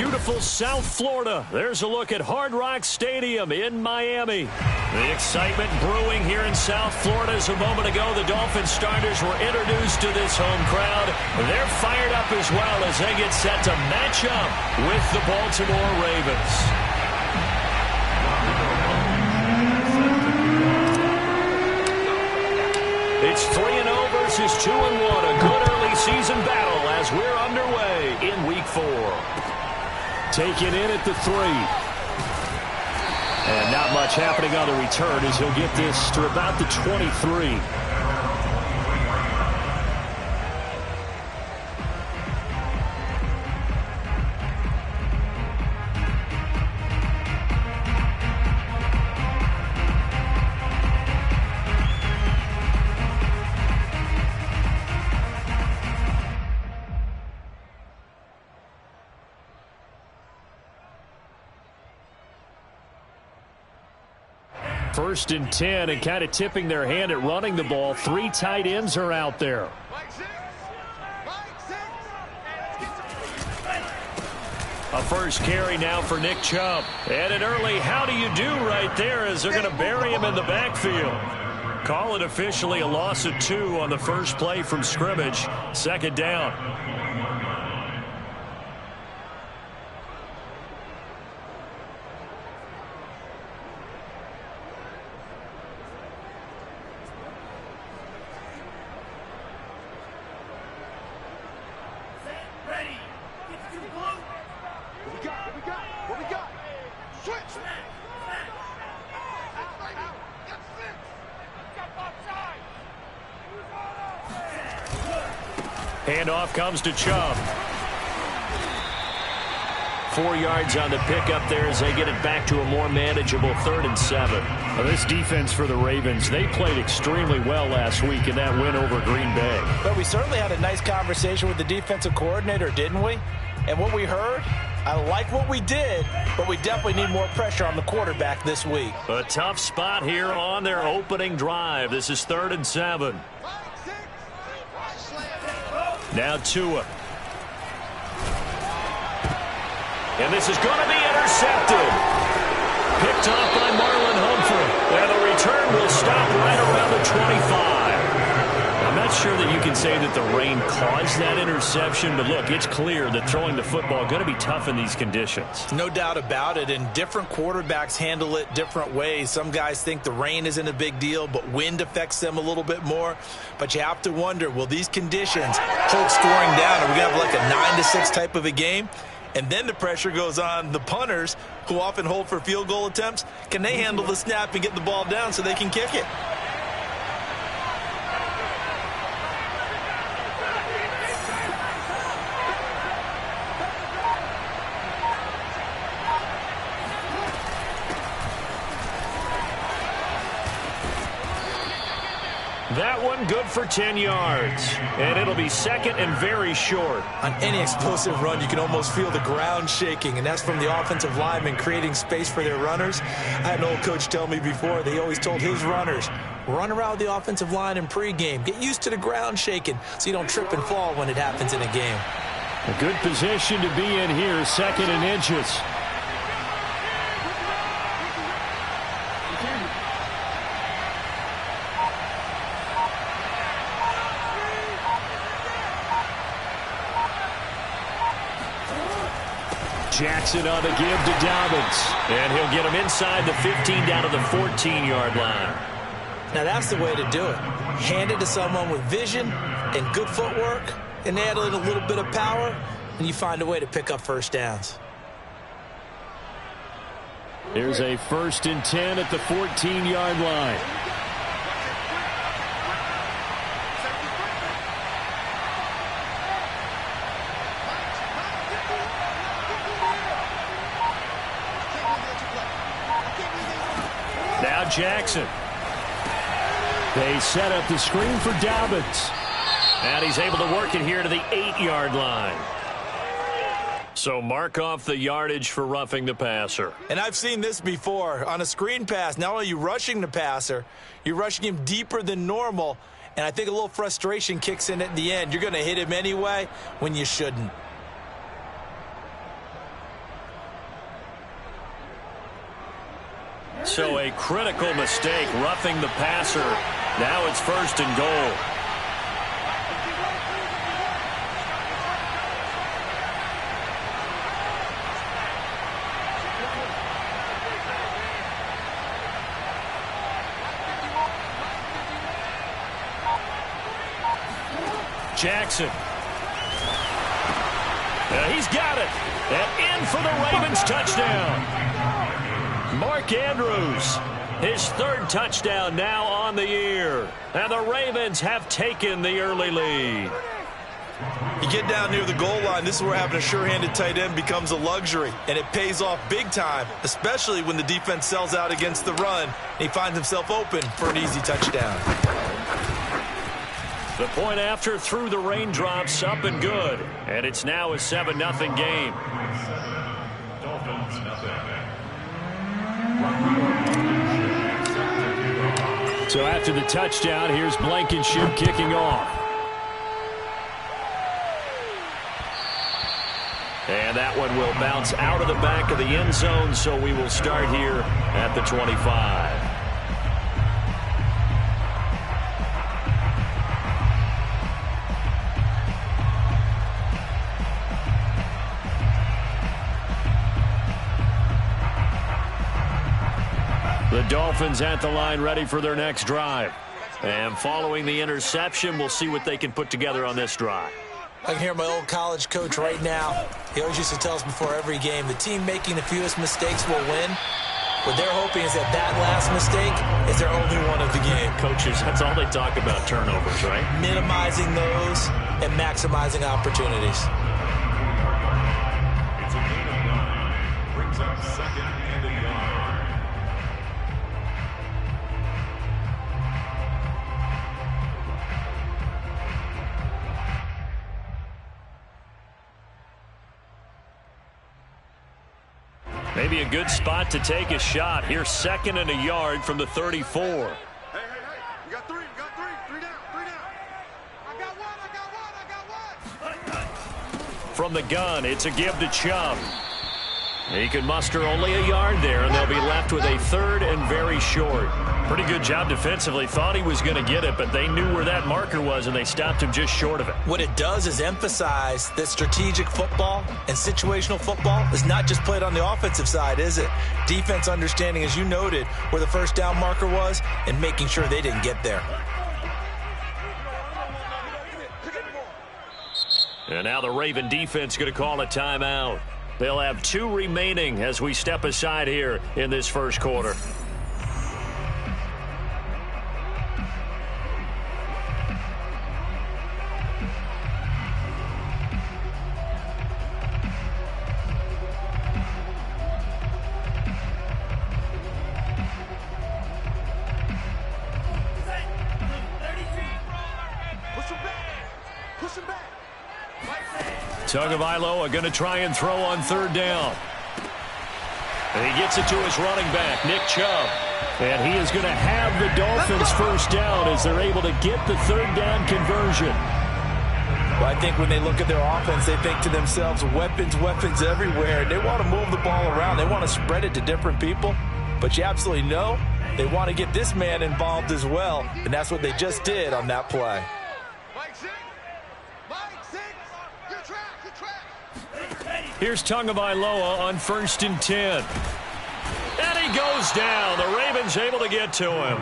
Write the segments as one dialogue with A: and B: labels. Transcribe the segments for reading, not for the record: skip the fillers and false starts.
A: beautiful South Florida. There's a look at Hard Rock Stadium in Miami. The excitement brewing here in South Florida as a moment ago the Dolphins starters were introduced to this home crowd. They're fired up as well as they get set to match up with the Baltimore Ravens. It's 3-0 versus 2-1. A good early season battle as we're underway in Week 4. Taken in at the 3. And not much happening on the return as he'll get this to about the 23. First and 10, and kind of tipping their hand at running the ball. 3 tight ends are out there. A first carry now for Nick Chubb. And an early how do you do right there as they're going to bury him in the backfield. Call it officially a loss of 2 on the first play from scrimmage. Second down. Handoff comes to Chubb. 4 yards on the pickup there as they get it back to a more manageable 3rd and 7. Now this defense for the Ravens, they played extremely well last week in that win over Green Bay.
B: But we certainly had a nice conversation with the defensive coordinator, didn't we? And what we heard, I like what we did, but we definitely need more pressure on the quarterback this week.
A: A tough spot here on their opening drive. This is 3rd and 7. Now Tua. And this is going to be intercepted. Picked off by Marlon Humphrey. And the return will stop right around the 25. I'm not sure that you can say that the rain caused that interception, but look, it's clear that throwing the football going to be tough in these conditions.
B: No doubt about it, and different quarterbacks handle it different ways. Some guys think the rain isn't a big deal, but wind affects them a little bit more. But you have to wonder, will these conditions hold scoring down? Are we going to have like a 9-6 type of a game? And then the pressure goes on the punters, who often hold for field goal attempts. Can they handle the snap and get the ball down so they can kick it?
A: That one good for 10 yards. And it'll be 2nd and very short.
B: On any explosive run, you can almost feel the ground shaking, and that's from the offensive linemen creating space for their runners. I had an old coach tell me before, they always told his runners, run around the offensive line in pregame. Get used to the ground shaking so you don't trip and fall when it happens in a game.
A: A good position to be in here, 2nd and inches. Jackson on the give to Dobbins. And he'll get him inside the 15 down to the 14-yard line.
B: Now that's the way to do it. Hand it to someone with vision and good footwork, and add in a little bit of power, and you find a way to pick up first downs.
A: Here's a 1st and 10 at the 14-yard line. Now Jackson. They set up the screen for Dobbins. And he's able to work it here to the 8-yard line. So mark off the yardage for roughing the passer.
B: And I've seen this before. On a screen pass, not only are you rushing the passer, you're rushing him deeper than normal. And I think a little frustration kicks in at the end. You're going to hit him anyway when you shouldn't.
A: So a critical mistake, roughing the passer. Now it's 1st and goal. Jackson. He's got it. And in for the Ravens touchdown. Mark Andrews, his 3rd touchdown now on the year. And the Ravens have taken the early lead.
B: You get down near the goal line, this is where having a sure-handed tight end becomes a luxury, and it pays off big time, especially when the defense sells out against the run, and he finds himself open for an easy touchdown.
A: The point after through the raindrops, up and good. And it's now a 7-0 game. So after the touchdown, here's Blankenship kicking off. And that one will bounce out of the back of the end zone, so we will start here at the 25. The Dolphins at the line, ready for their next drive. And following the interception, we'll see what they can put together on this drive.
B: I can hear my old college coach right now. He always used to tell us before every game, the team making the fewest mistakes will win. What they're hoping is that that last mistake is their only one of the game.
A: Coaches, that's all they talk about, turnovers, right?
B: Minimizing those and maximizing opportunities.
C: It's a gain of 9. Brings up 2nd and a yard.
A: Maybe a good spot to take a shot. Here's 2nd and a yard from the 34.
C: Hey. You got 3. Three down. I got one.
A: From the gun, it's a give to Chubb. He can muster only a yard there, and they'll be left with a 3rd and very short. Pretty good job defensively. Thought he was going to get it, but they knew where that marker was, and they stopped him just short of it.
B: What it does is emphasize that strategic football and situational football is not just played on the offensive side, is it? Defense understanding, as you noted, where the 1st down marker was and making sure they didn't get there.
A: And now the Raven defense going to call a timeout. They'll have 2 remaining as we step aside here in this first quarter. Tagovailoa going to try and throw on 3rd down. And he gets it to his running back, Nick Chubb. And he is going to have the Dolphins 1st down as they're able to get the 3rd down conversion.
B: Well, I think when they look at their offense, they think to themselves, weapons everywhere. And they want to move the ball around. They want to spread it to different people. But you absolutely know they want to get this man involved as well. And that's what they just did on that play.
A: Here's Tagovailoa on 1st and 10. And he goes down. The Ravens able to get to him.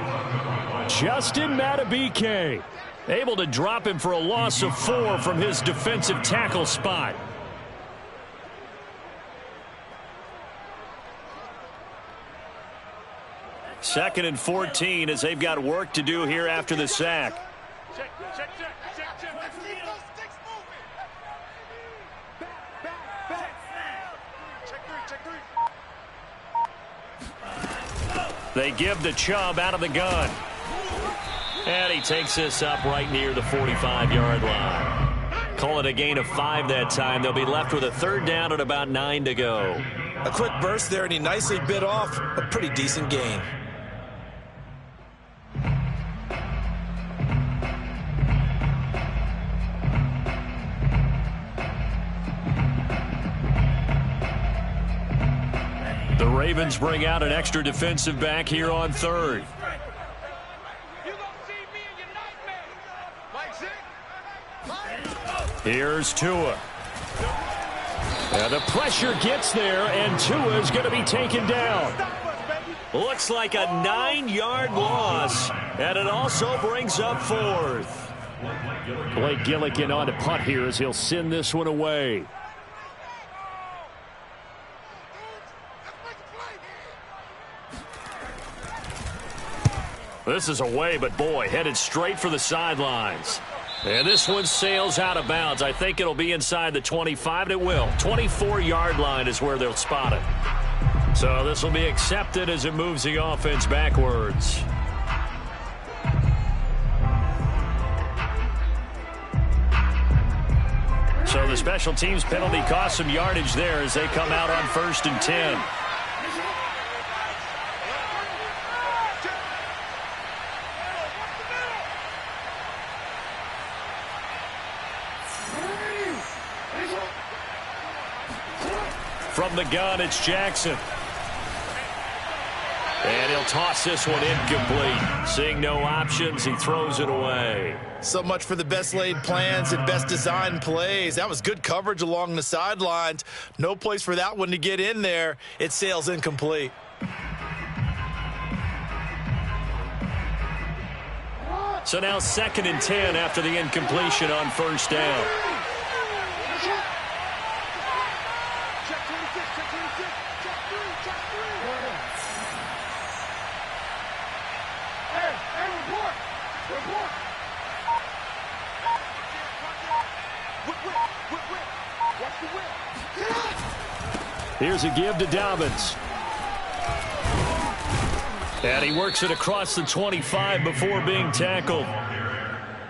A: Justin Madubuike able to drop him for a loss of 4 from his defensive tackle spot. Second and 14 as they've got work to do here after the sack. They give to Chubb out of the gun. And he takes this up right near the 45-yard line. Call it a gain of 5 that time. They'll be left with a 3rd down at about 9 to go.
B: A quick burst there, and he nicely bit off a pretty decent gain.
A: The Ravens bring out an extra defensive back here on third. Here's Tua. And the pressure gets there, and Tua is going to be taken down. Looks like a 9-yard loss, and it also brings up fourth. Blake Gillikin on to punt here as he'll send this one away. This is away, but boy, headed straight for the sidelines. And this one sails out of bounds. I think it'll be inside the 25, and it will. 24-yard line is where they'll spot it. So this will be accepted as it moves the offense backwards. So the special teams penalty cost some yardage there as they come out on 1st and 10. From the gun, it's Jackson. And he'll toss this one incomplete. Seeing no options, he throws it away.
B: So much for the best laid plans and best designed plays. That was good coverage along the sidelines. No place for that one to get in there. It sails incomplete.
A: So now 2nd and 10 after the incompletion on 1st down. Here's a give to Dobbins. And he works it across the 25 before being tackled.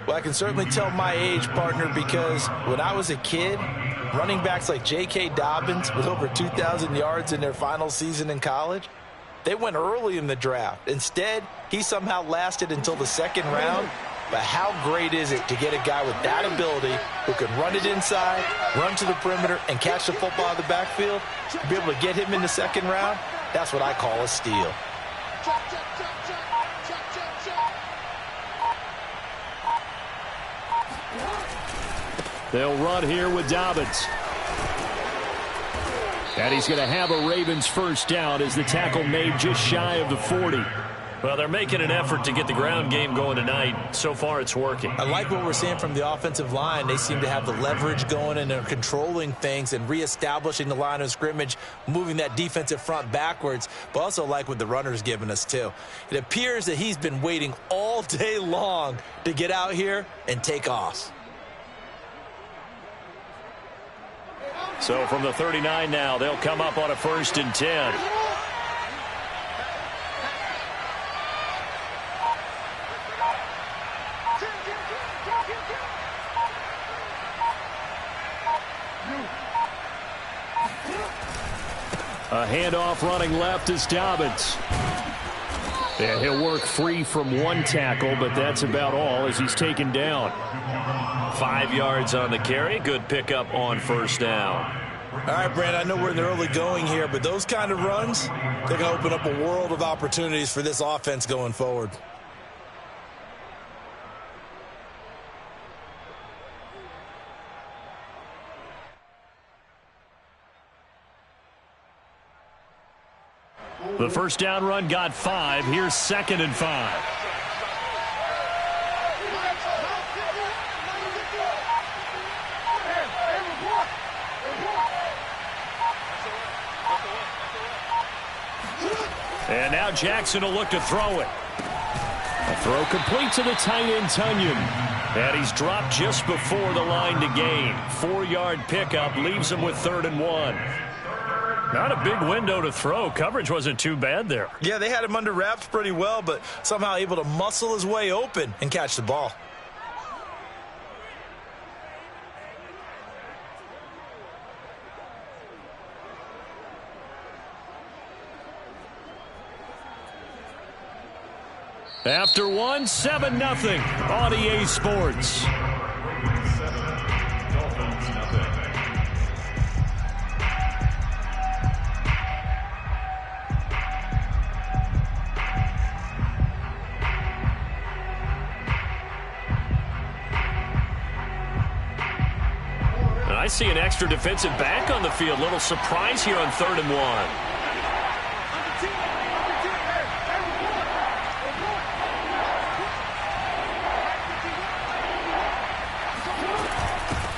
B: Well, I can certainly tell my age, partner, because when I was a kid, running backs like J.K. Dobbins with over 2,000 yards in their final season in college, they went early in the draft. Instead, he somehow lasted until the 2nd round. But how great is it to get a guy with that ability who can run it inside, run to the perimeter, and catch the football in the backfield? To be able to get him in the 2nd round, that's what I call a steal.
A: They'll run here with Dobbins. And he's going to have a Ravens 1st down as the tackle made just shy of the 40. Well, they're making an effort to get the ground game going tonight. So far, it's working.
B: I like what we're seeing from the offensive line. They seem to have the leverage going, and they're controlling things and reestablishing the line of scrimmage, moving that defensive front backwards, but also like what the runner's giving us, too. It appears that he's been waiting all day long to get out here and take off.
A: So from the 39 now, they'll come up on a 1st and 10. A handoff running left is Dobbins. And he'll work free from one tackle, but that's about all as he's taken down. 5 yards on the carry. Good pickup on 1st down.
B: All right, Brand, I know we're in the early going here, but those kind of runs, they're going to open up a world of opportunities for this offense going forward.
A: The 1st down run got 5. Here's 2nd and 5. And now Jackson will look to throw it. A throw complete to the tight end, Tunyon. And he's dropped just before the line to gain. 4-yard pickup leaves him with 3rd and 1. Not a big window to throw. Coverage wasn't too bad there.
B: Yeah, they had him under wraps pretty well, but somehow able to muscle his way open and catch the ball.
A: After one, 7-0 on EA Sports. see an extra defensive back on the field. Little surprise here on 3rd and 1.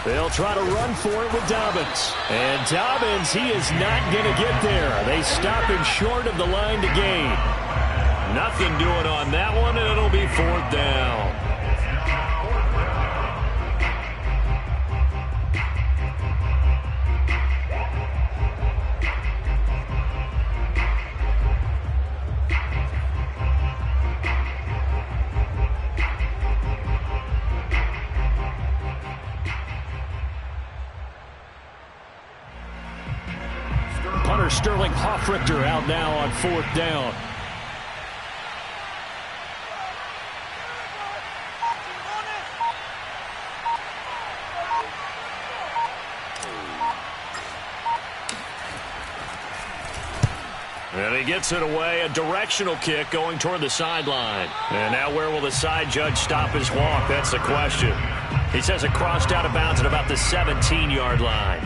A: They'll try to run for it with Dobbins. And Dobbins, he is not going to get there. They stop him short of the line to gain. Nothing doing on that one, and it'll be 4th down. Punter Sterling Hoffrichter out now on 4th down. And he gets it away, a directional kick going toward the sideline. And now where will the side judge stop his walk? That's the question. He says it crossed out of bounds at about the 17-yard line.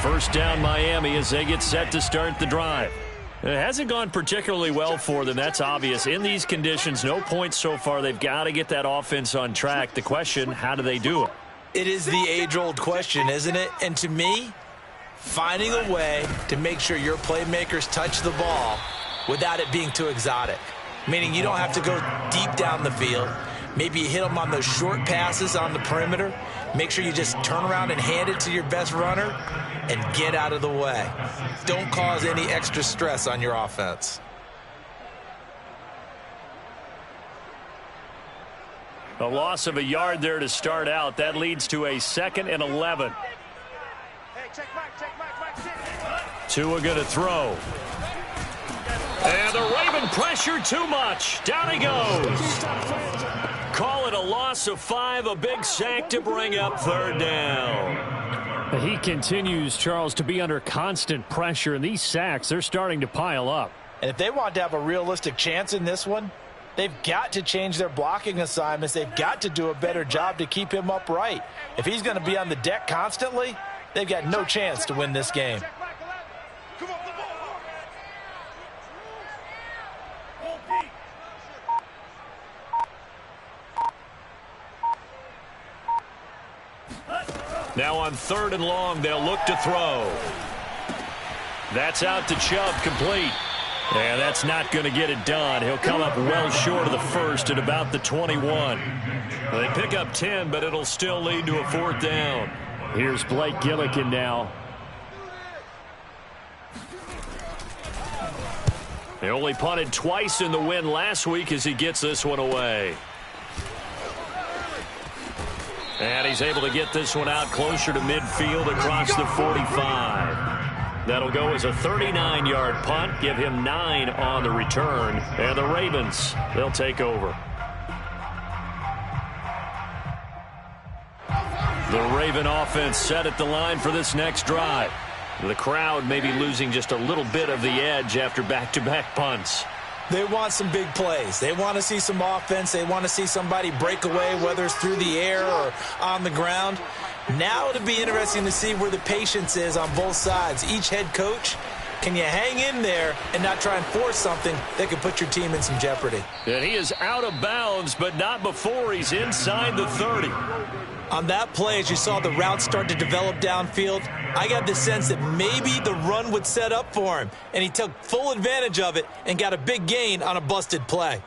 A: First down Miami as they get set to start the drive. It hasn't gone particularly well for them. That's obvious. In these conditions, no points so far. They've got to get that offense on track. The question, how do they do it?
B: It is the age-old question, isn't it? And to me, finding a way to make sure your playmakers touch the ball without it being too exotic. Meaning you don't have to go deep down the field. Maybe you hit them on those short passes on the perimeter. Make sure you just turn around and hand it to your best runner and get out of the way. Don't cause any extra stress on your offense.
A: A loss of a yard there to start out. That leads to a 2nd and 11. Tua going to throw. And the Raven pressure too much. Down he goes. Call it a loss of 5, a big sack to bring up 3rd down.
D: He continues, Charles, to be under constant pressure, and these sacks, they're starting to pile up.
B: And if they want to have a realistic chance in this one, they've got to change their blocking assignments. They've got to do a better job to keep him upright. If he's going to be on the deck constantly, they've got no chance to win this game.
A: Now on 3rd and long, they'll look to throw. That's out to Chubb, complete. And that's not going to get it done. He'll come up well short of the first at about the 21. They pick up 10, but it'll still lead to a 4th down.
D: Here's Blake Gillikin now.
A: He only punted twice in the win last week as he gets this one away. And he's able to get this one out closer to midfield across the 45. That'll go as a 39-yard punt, give him 9 on the return. And the Ravens, they'll take over. The Raven offense set at the line for this next drive. The crowd may be losing just a little bit of the edge after back-to-back punts.
B: They want some big plays. They want to see some offense. They want to see somebody break away, whether it's through the air or on the ground. Now it'll be interesting to see where the patience is on both sides. Each head coach, can you hang in there and not try and force something that could put your team in some jeopardy?
A: And he is out of bounds, but not before he's inside the 30.
B: On that play, as you saw the route start to develop downfield, I got the sense that maybe the run would set up for him, and he took full advantage of it and got a big gain on a busted play.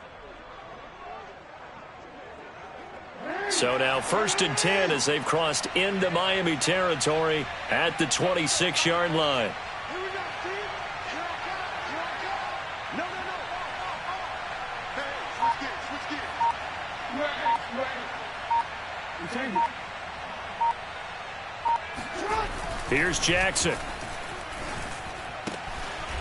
A: So now 1st and 10 as they've crossed into Miami territory at the 26-yard line. Here's Jackson.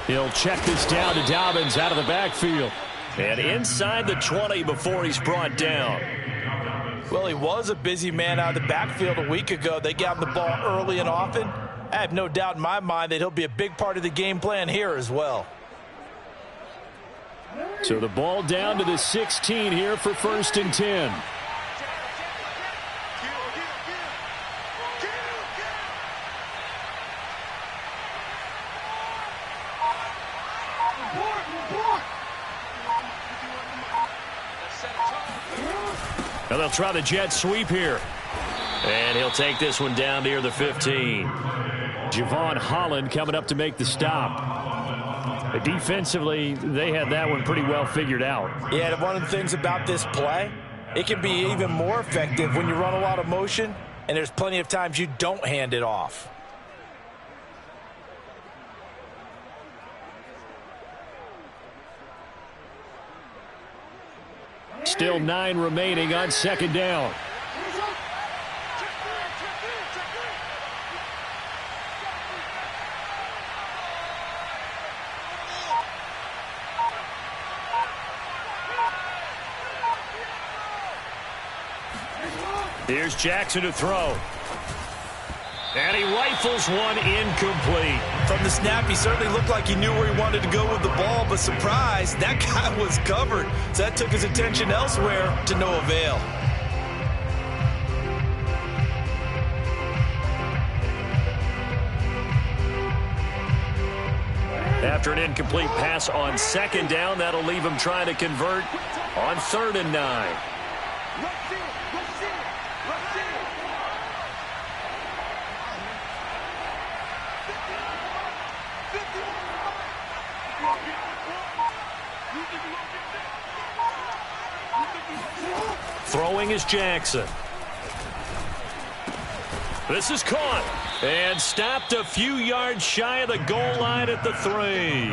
D: He'll check this down to Dobbins out of the backfield.
A: And inside the 20 before he's brought down.
B: Well, he was a busy man out of the backfield a week ago. They got him the ball early and often. I have no doubt in my mind that he'll be a big part of the game plan here as well.
D: So the ball down to the 16 here for 1st and 10.
A: Now they'll try the jet sweep here. And he'll take this one down near the 15.
D: Javon Holland coming up to make the stop. Defensively, they had that one pretty well figured out.
B: Yeah, one of the things about this play, it can be even more effective when you run a lot of motion, and there's plenty of times you don't hand it off.
D: Still 9 remaining on 2nd down.
A: Here's Jackson to throw. And he rifles one incomplete.
B: From the snap, he certainly looked like he knew where he wanted to go with the ball, but surprise, that guy was covered. So that took his attention elsewhere to no avail.
A: After an incomplete pass on 2nd down, that'll leave him trying to convert on 3rd and 9. Throwing is Jackson. This is caught and stopped a few yards shy of the goal line at the 3.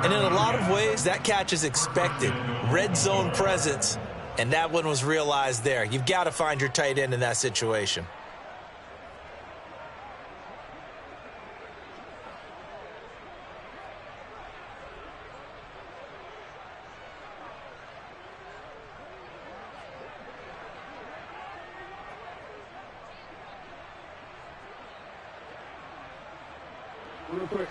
B: And in a lot of ways, that catch is expected. Red zone presence, and that one was realized there. You've got to find your tight end in that situation.
C: Real quick.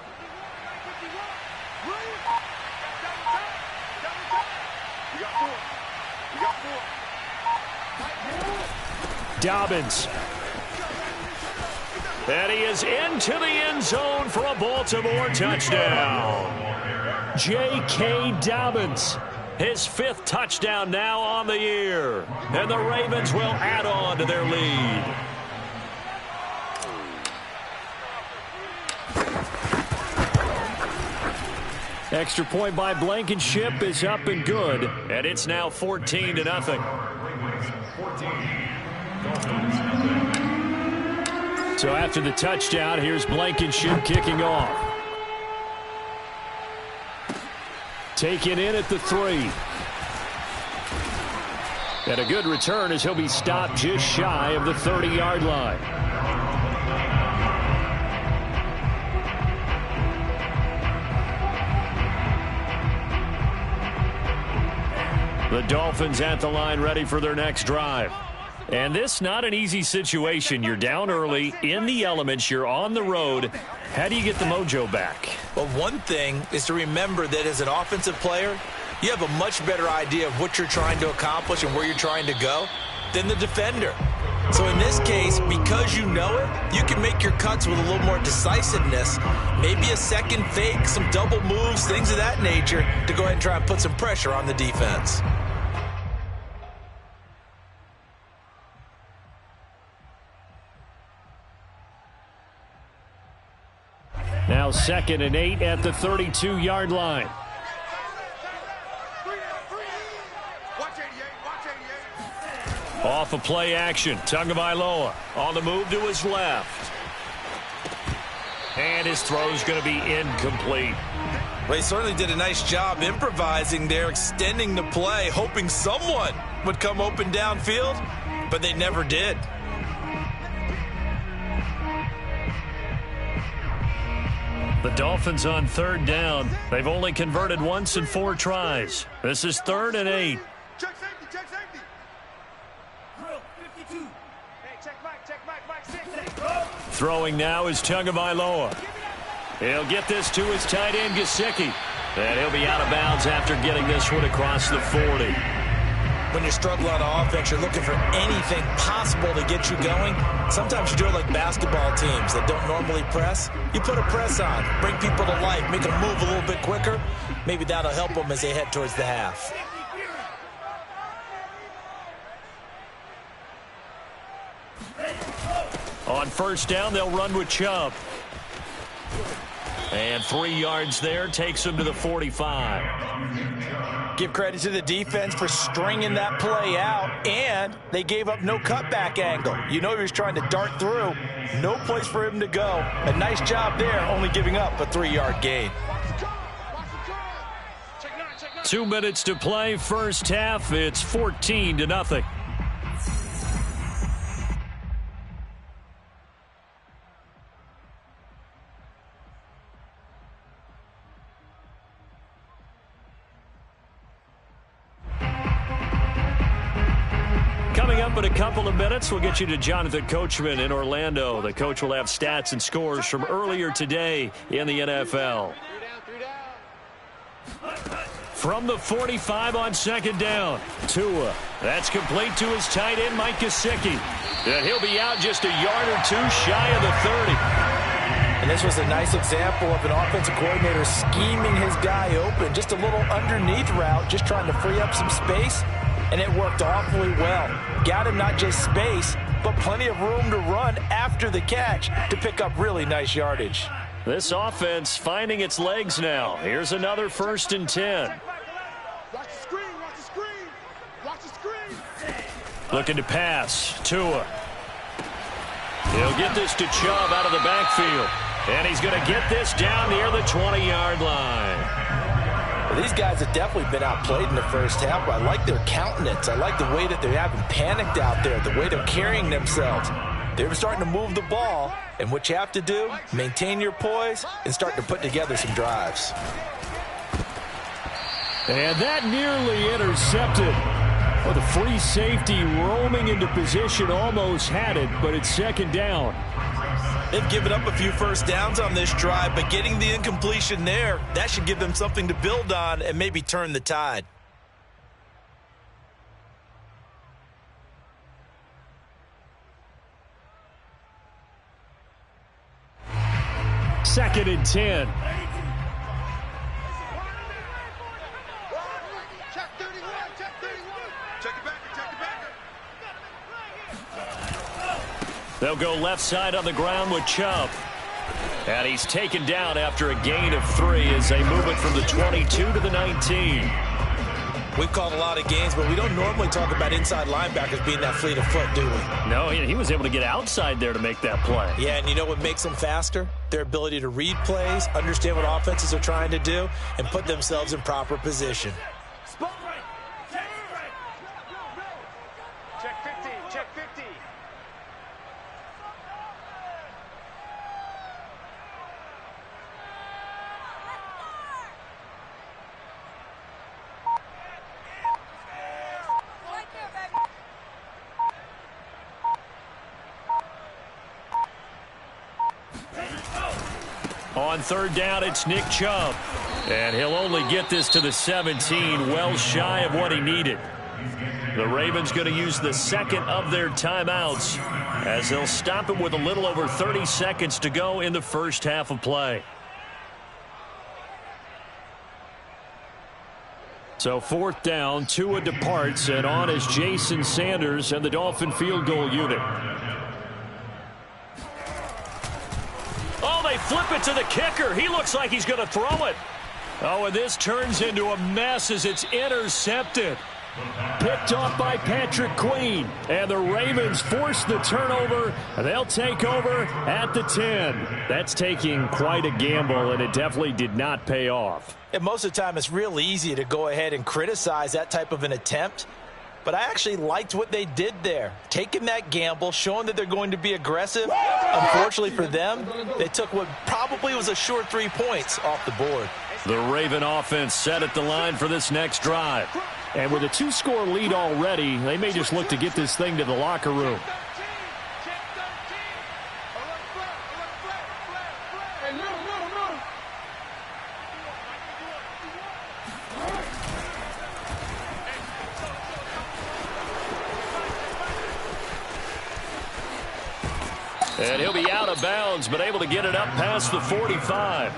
C: You got 4. You got 4.
A: Dobbins. And he is into the end zone for a Baltimore touchdown. J.K. Dobbins. His 5th touchdown now on the year. And the Ravens will add on to their lead.
D: Extra point by Blankenship is up and good.
A: And it's now 14-0.
D: So after the touchdown, here's Blankenship kicking off. Taken in at the 3. And a good return as he'll be stopped just shy of the 30-yard line. The Dolphins at the line ready for their next drive. And this not an easy situation. You're down early, in the elements, you're on the road. How do you get the mojo back?
B: Well, one thing is to remember that as an offensive player, you have a much better idea of what you're trying to accomplish and where you're trying to go than the defender. So in this case, because you know it, you can make your cuts with a little more decisiveness, maybe a second fake, some double moves, things of that nature, to go ahead and try and put some pressure on the defense.
D: Now 2nd and 8 at the 32-yard line.
C: Watch 88. Watch 88.
A: Off of play action. Tagovailoa on the move to his left. And his throw's going to be incomplete.
B: Well, he certainly did a nice job improvising there, extending the play, hoping someone would come open downfield, but they never did.
A: The Dolphins on 3rd down. They've only converted once in 4 tries. This is 3rd and 8.
C: Check safety. Check safety.
D: Throwing now is Tagovailoa. He'll get this to his tight end, Gesicki. And he'll be out of bounds after getting this one across the 40.
B: When you struggle on offense, you're looking for anything possible to get you going. Sometimes you do it like basketball teams that don't normally press. You put a press on, bring people to life, make them move a little bit quicker. Maybe that'll help them as they head towards the half.
D: On first down, they'll run with Chubb. And 3 yards there takes him to the 45.
B: Give credit to the defense for stringing that play out, and they gave up no cutback angle. You know he was trying to dart through. No place for him to go. A nice job there, only giving up a 3-yard gain.
D: 2 minutes to play, first half. It's 14-0. Coming up in a couple of minutes, we'll get you to Jonathan Coachman in Orlando. The coach will have stats and scores from earlier today in the NFL. From the 45 on second down, Tua. That's complete to his tight end, Mike Gesicki. And he'll be out just a yard or two shy of the 30.
B: And this was a nice example of an offensive coordinator scheming his guy open. Just a little underneath route, just trying to free up some space. And it worked awfully well. Got him not just space, but plenty of room to run after the catch to pick up really nice yardage.
D: This offense finding its legs now. Here's another 1st and 10.
C: Watch the screen, watch the screen, watch the screen.
D: Looking to pass. Tua. He'll get this to Chubb out of the backfield. And he's going to get this down near the 20-yard line.
B: Well, these guys have definitely been outplayed in the first half, but I like their countenance. I like the way that they're having panicked out there, the way they're carrying themselves. They're starting to move the ball, and what you have to do, maintain your poise and start to put together some drives.
D: And that nearly intercepted. Well, the free safety roaming into position almost had it, but it's second down.
B: They've given up a few first downs on this drive, but getting the incompletion there, that should give them something to build on and maybe turn the tide.
D: Second and 10.
C: Check 31, check 31. Check it back, check it back.
D: They'll go left side on the ground with Chubb. And he's taken down after a gain of 3 as they move it from the 22 to the 19.
B: We've called a lot of games, but we don't normally talk about inside linebackers being that fleet of foot, do we?
D: No, he was able to get outside there to make that play.
B: Yeah, and you know what makes them faster? Their ability to read plays, understand what offenses are trying to do, and put themselves in proper position.
C: Spot right. Check 50, check 50.
D: On third down, it's Nick Chubb. And he'll only get this to the 17, well shy of what he needed. The Ravens going to use the second of their timeouts as they'll stop him with a little over 30 seconds to go in the first half of play. So fourth down, Tua departs, and on is Jason Sanders and the Dolphin field goal unit. Oh, they flip it to the kicker. He looks like he's going to throw it. Oh, and this turns into a mess as it's intercepted. Picked off by Patrick Queen. And the Ravens force the turnover. They'll take over at the 10. That's taking quite a gamble, and it definitely did not pay off.
B: And most of the time, it's real easy to go ahead and criticize that type of an attempt. But I actually liked what they did there. Taking that gamble, showing that they're going to be aggressive. Unfortunately for them, they took what probably was a short 3 points off the board.
D: The Raven offense set at the line for this next drive. And with a 2-score lead already, they may just look to get this thing to the locker room. And he'll be out of bounds, but able to get it up past the 45.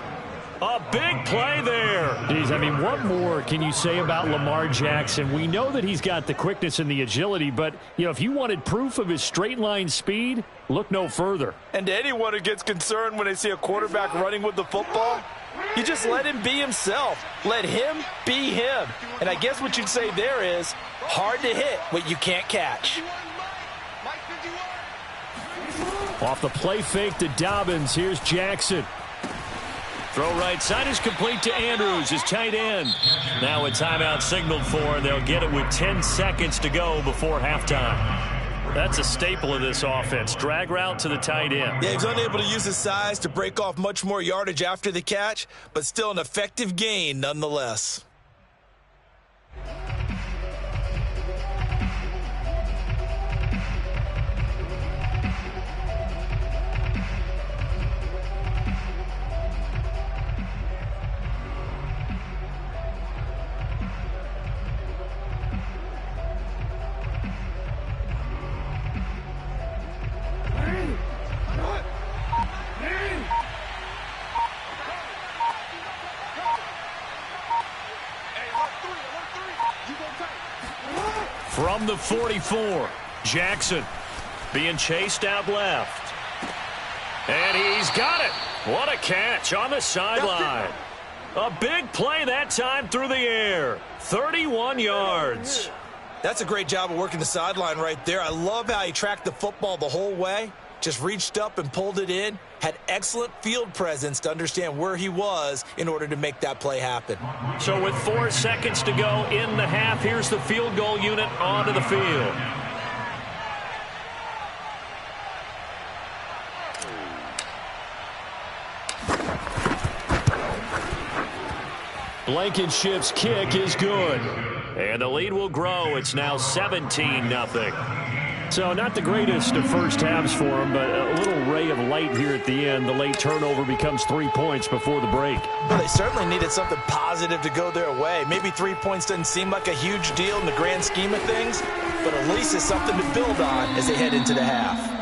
D: A big play there.
E: Geez, I mean, what more can you say about Lamar Jackson? We know that he's got the quickness and the agility, but, you know, if you wanted proof of his straight-line speed, look no further.
B: And anyone who gets concerned when they see a quarterback running with the football, you just let him be himself. Let him be him. And I guess what you'd say there is hard to hit what you can't catch.
E: Off the play fake to Dobbins, here's Jackson.
D: Throw right side is complete to Andrews, his tight end. Now a timeout signaled for, and they'll get it with 10 seconds to go before halftime. That's a staple of this offense. Drag route to the tight end.
B: Yeah, he's unable to use his size to break off much more yardage after the catch, but still an effective gain nonetheless.
D: From the 44, Jackson being chased out left. And he's got it. What a catch on the sideline. A big play that time through the air. 31 yards.
B: That's a great job of working the sideline right there. I love how he tracked the football the whole way. Just reached up and pulled it in. Had excellent field presence to understand where he was in order to make that play happen.
D: So with 4 seconds to go in the half, here's the field goal unit onto the field. Blankenship's kick is good. And the lead will grow. It's now 17-0.
E: So not the greatest of first halves for him, but a little ray of light here at the end. The late turnover becomes 3 points before the break.
B: Well, they certainly needed something positive to go their way. Maybe 3 points doesn't seem like a huge deal in the grand scheme of things, but at least it's something to build on as they head into the half.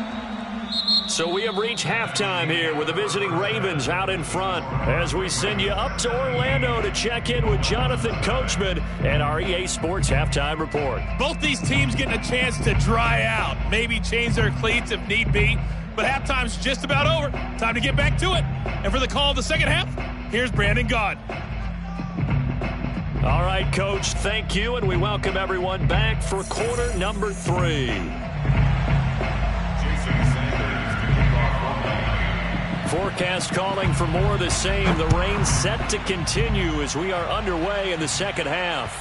D: So we have reached halftime here with the visiting Ravens out in front as we send you up to Orlando to check in with Jonathan Coachman and our EA Sports Halftime Report.
F: Both these teams getting a chance to dry out, maybe change their cleats if need be, but halftime's just about over. Time to get back to it. And for the call of the second half, here's Brandon Gaud.
D: All right, Coach, thank you, and we welcome everyone back for quarter number 3. Forecast calling for more of the same. The rain set to continue as we are underway in the second half.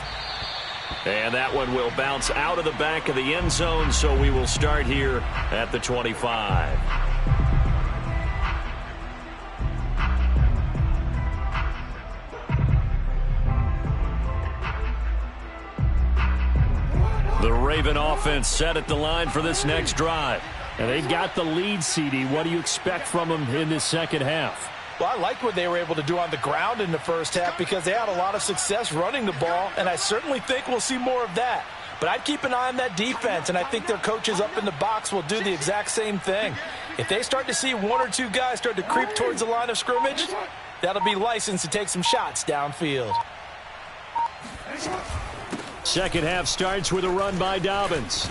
D: And that one will bounce out of the back of the end zone, so we will start here at the 25. The Raven offense set at the line for this next drive.
E: And they've got the lead, CD. What do you expect from them in this second half?
B: Well, I like what they were able to do on the ground in the first half because they had a lot of success running the ball, and I certainly think we'll see more of that. But I'd keep an eye on that defense, and I think their coaches up in the box will do the exact same thing. If they start to see 1 or 2 guys start to creep towards the line of scrimmage, that'll be licensed to take some shots downfield.
E: Second half starts with a run by Dobbins.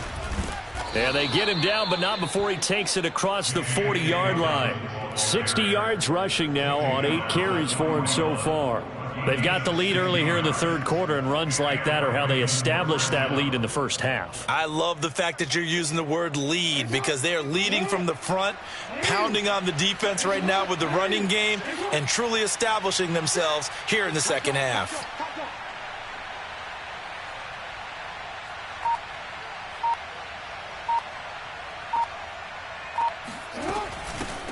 D: And they get him down, but not before he takes it across the 40-yard line.
E: 60 yards rushing now on 8 carries for him so far.
D: They've got the lead early here in the third quarter, and runs like that are how they established that lead in the first half.
B: I love the fact that you're using the word lead because they are leading from the front, pounding on the defense right now with the running game, and truly establishing themselves here in the second half.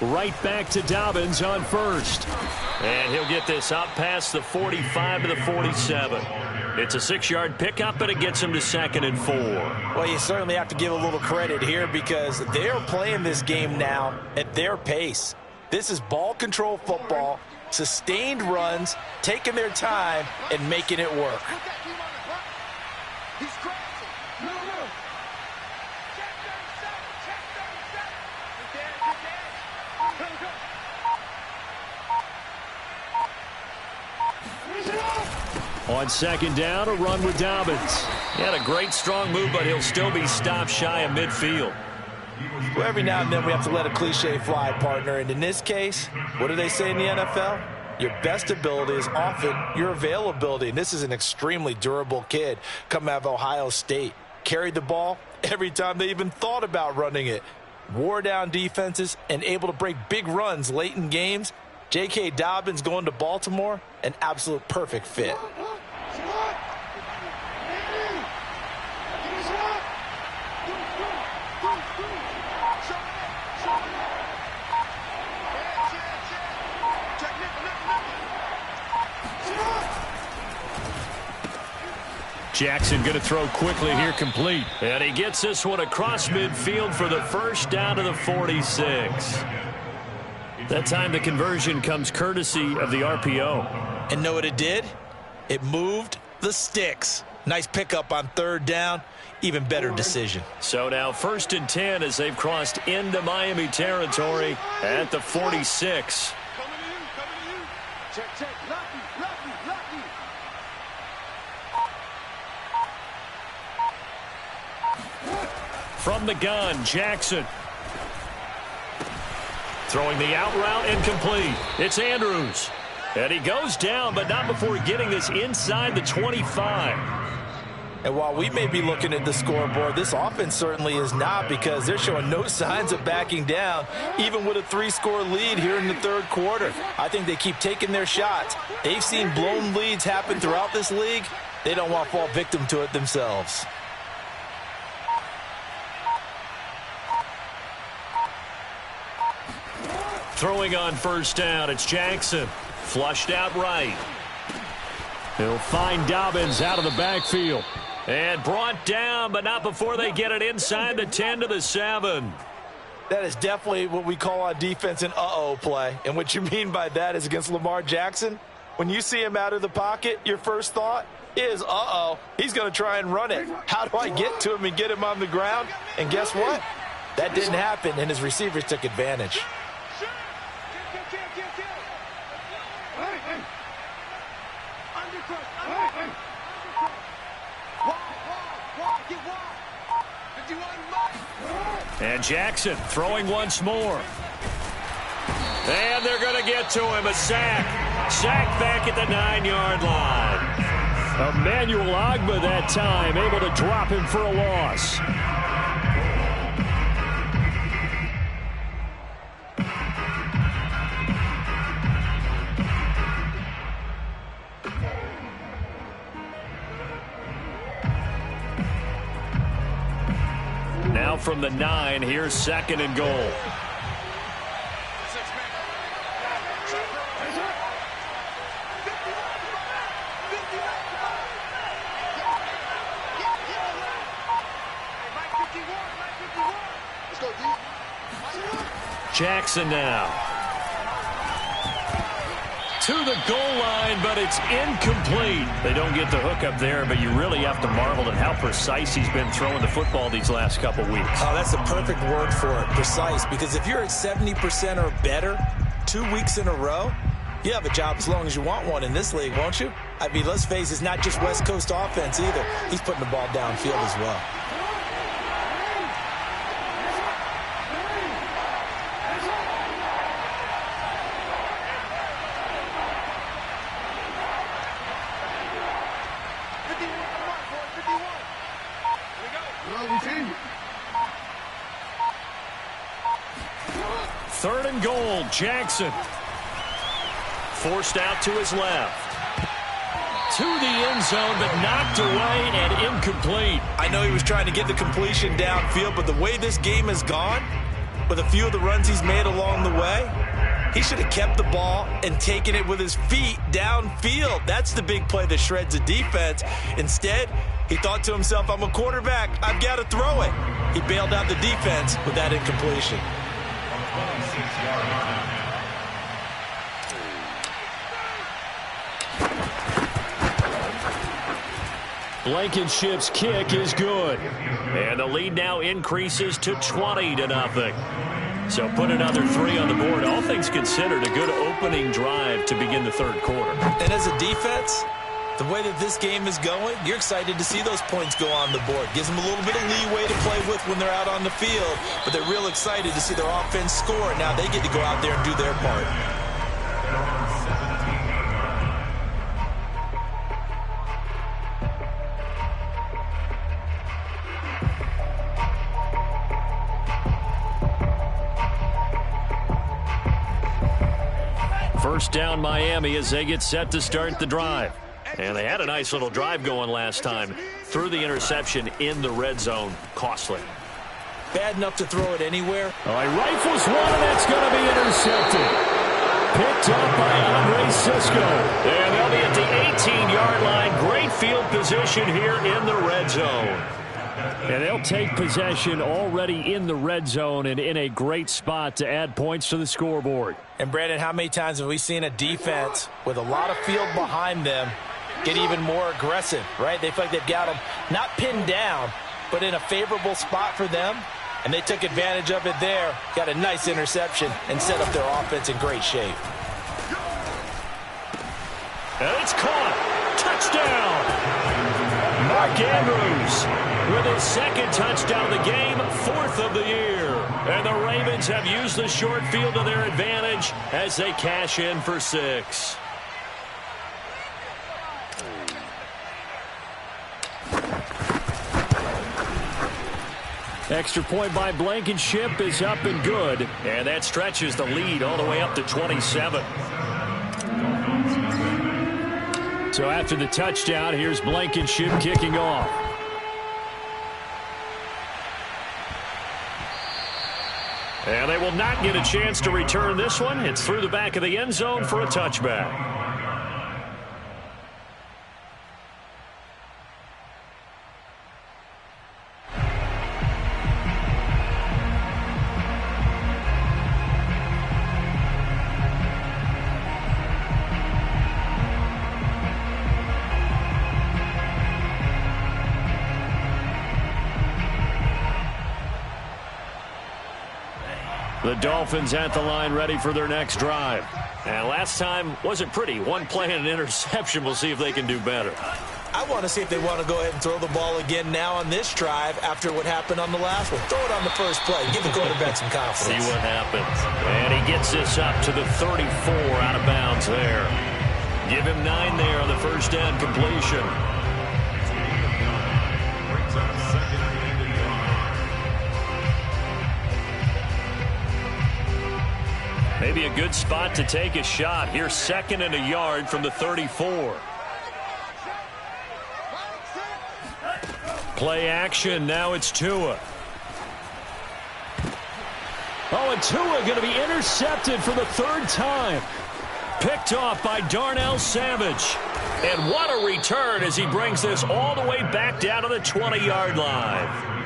E: Right back to Dobbins on first.
D: And he'll get this up past the 45 to the 47. It's a 6-yard pickup, but it gets him to 2nd and 4.
B: Well, you certainly have to give a little credit here because they're playing this game now at their pace. This is ball control football, sustained runs, taking their time, and making it work.
D: On second down, a run with Dobbins.
A: He had a great strong move, but he'll still be stopped shy of midfield.
B: Well, every now and then we have to let a cliche fly, partner. And in this case, what do they say in the NFL? Your best ability is often your availability. And this is an extremely durable kid coming out of Ohio State. Carried the ball every time they even thought about running it. Wore down defenses and able to break big runs late in games. J.K. Dobbins going to Baltimore, an absolute perfect fit.
D: Jackson going to throw quickly here, complete.
A: And he gets this one across midfield for the first down to the 46. That time the conversion comes courtesy of the RPO.
B: And know what it did? It moved the sticks. Nice pickup on third down. Even better decision.
A: So now 1st and 10 as they've crossed into Miami territory at the 46.
C: Coming to you. Check. Lucky.
D: From the gun, Jackson. Throwing the out route incomplete. It's Andrews. And he goes down, but not before getting this inside the 25.
B: And while we may be looking at the scoreboard, this offense certainly is not, because they're showing no signs of backing down, even with a 3-score lead here in the third quarter. I think they keep taking their shots. They've seen blown leads happen throughout this league. They don't want to fall victim to it themselves.
D: Throwing on first down, it's Jackson. Flushed out right. He'll find Dobbins out of the backfield.
A: And brought down, but not before they get it inside the 10 to the 7.
B: That is definitely what we call on defense an uh-oh play. And what you mean by that is against Lamar Jackson, when you see him out of the pocket, your first thought is, uh-oh, he's going to try and run it. How do I get to him and get him on the ground? And guess what? That didn't happen, and his receivers took advantage.
D: And Jackson throwing once more.
A: And they're going to get to him. A sack. Sack back at the 9-yard line.
D: Emmanuel Ogbah that time, able to drop him for a loss. Now from the 9, here's 2nd and goal. Jackson now. To the goal line, but it's incomplete. They don't get the hook up there, but you really have to marvel at how precise he's been throwing the football these last couple weeks.
B: Oh, that's the perfect word for it, precise, because if you're at 70% or better 2 weeks in a row, you have a job as long as you want one in this league, won't you? I mean, let's face it, it's not just West Coast offense either. He's putting the ball downfield as well.
D: Third and goal, Jackson. Forced out to his left. To the end zone, but knocked away and incomplete.
B: I know he was trying to get the completion downfield, but the way this game has gone, with a few of the runs he's made along the way, he should have kept the ball and taken it with his feet downfield. That's the big play that shreds the defense. Instead, he thought to himself, I'm a quarterback, I've got to throw it. He bailed out the defense with that incompletion.
D: Blankenship's kick is good. And the lead now increases to 20-0. So put another 3 on the board. All things considered, a good opening drive to begin the third quarter.
B: And as a defense, The way that this game is going, you're excited to see those points go on the board. Gives them a little bit of leeway to play with when they're out on the field, but they're real excited to see their offense score. Now they get to go out there and do their part.
D: First down Miami as they get set to start the drive. And they had a nice little drive going last time. Threw the interception in the red zone. Costly.
B: Bad enough to throw it anywhere.
E: All right, rifles one, and that's going to be intercepted. Picked up by Andre Cisco.
D: And they'll be at the 18-yard line. Great field position here in the red zone.
E: And they'll take possession already in the red zone and in a great spot to add points to the scoreboard.
B: And, Brandon, how many times have we seen a defense with a lot of field behind them get even more aggressive, right? They feel like they've got them not pinned down, but in a favorable spot for them, and they took advantage of it there, got a nice interception, and set up their offense in great shape.
D: And it's caught. Touchdown. Mark Andrews with his second touchdown of the game, 4th of the year. And the Ravens have used the short field to their advantage as they cash in for 6.
E: Extra point by Blankenship is up and good.
D: And that stretches the lead all the way up to 27.
E: So after the touchdown, here's Blankenship kicking off.
D: And they will not get a chance to return this one. It's through the back of the end zone for a touchback. The Dolphins at the line ready for their next drive. And last time wasn't pretty. One play and an interception. We'll see if they can do better.
B: I want to see if they want to go ahead and throw the ball again now on this drive after what happened on the last one. Throw it on the first play. Give the quarterback some confidence.
D: See what happens. And he gets this up to the 34 out of bounds there. Give him 9 there on the first down completion. Maybe a good spot to take a shot. Here's 2nd and a yard from the 34. Play action. Now it's Tua.
E: Oh, and Tua going to be intercepted for the 3rd time.
D: Picked off by Darnell Savage. And what a return as he brings this all the way back down to the 20-yard line.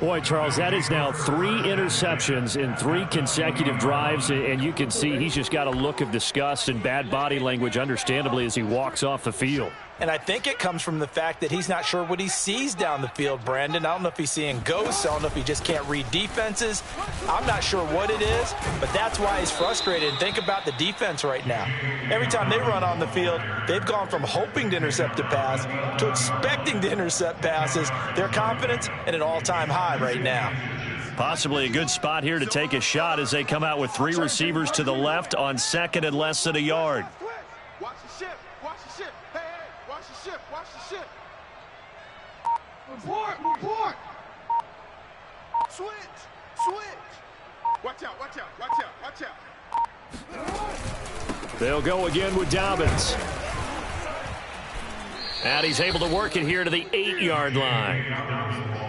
E: Boy, Charles, that is now 3 interceptions in 3 consecutive drives, and you can see he's just got a look of disgust and bad body language, understandably, as he walks off the field.
B: And I think it comes from the fact that he's not sure what he sees down the field, Brandon. I don't know if he's seeing ghosts. I don't know if he just can't read defenses. I'm not sure what it is, but that's why he's frustrated. And think about the defense right now. Every time they run on the field, they've gone from hoping to intercept a pass to expecting to intercept passes. Their confidence at an all-time high right now.
D: Possibly a good spot here to take a shot as they come out with 3 receivers to the left on 2nd and less than a yard.
C: Watch the ship. Watch the ship. Hey, hey, watch the ship. Watch the ship. Report. Switch. Watch out. Watch out.
E: They'll go again with Dobbins.
D: And he's able to work it here to the 8-yard line.